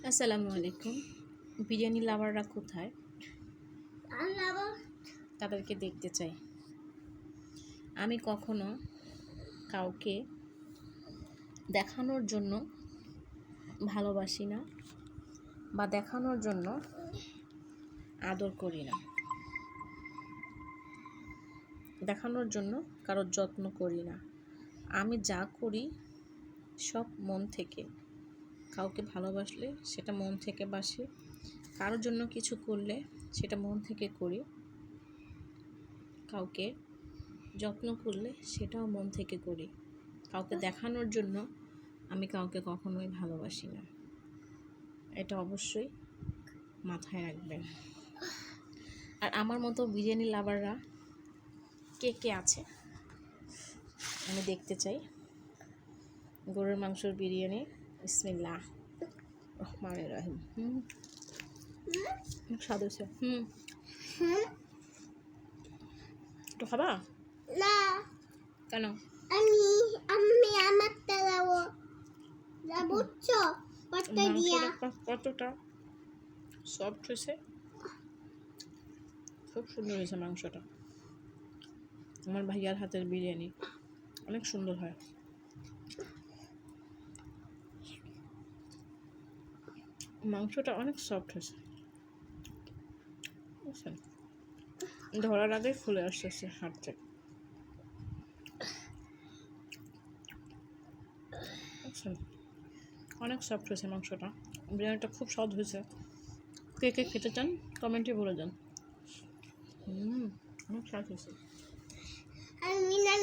আসসালামু আলাইকুম। বিরিয়ানি লাভাররা কোথায়? তাদেরকে দেখতে চাই। আমি কখনো কাউকে দেখানোর জন্য ভালোবাসি না বা দেখানোর জন্য আদর করি না, দেখানোর জন্য কারোর যত্ন করি না। আমি যা করি সব মন থেকে। কাউকে ভালোবাসলে সেটা মন থেকে বাসি, কারোর জন্য কিছু করলে সেটা মন থেকে করি, কাউকে যত্ন করলে সেটাও মন থেকে করি। কাউকে দেখানোর জন্য আমি কাউকে কখনোই ভালোবাসি না, এটা অবশ্যই মাথায় রাখবেন। আর আমার মতো বিরিয়ানি লাভাররা কে কে আছে আমি দেখতে চাই। গরুর মাংসের বিরিয়ানি, বিসমিল্লাহ রহমানির রহিম। স্বাদ হয়েছে। একটু খাবা না? কেন? আমি আমারটা দাও, বুঝছো? কতটা সফট হয়েছে, খুব সুন্দর হয়েছে মাংসটা। আমার ভাইয়ার হাতের বিরিয়ানি অনেক সুন্দর হয়। মাংসটা অনেক সফট হয়েছে, বুঝছেন? ধরার আগে খুলে আসতেছে হাত থেকে, বুঝছেন? অনেক সফট হয়েছে মাংসটা। বিরিয়ানিটা খুব স্বাদ হয়েছে। কে কে খেতে চান কমেন্টে বলে যান। অনেক স্বাদ হয়েছে।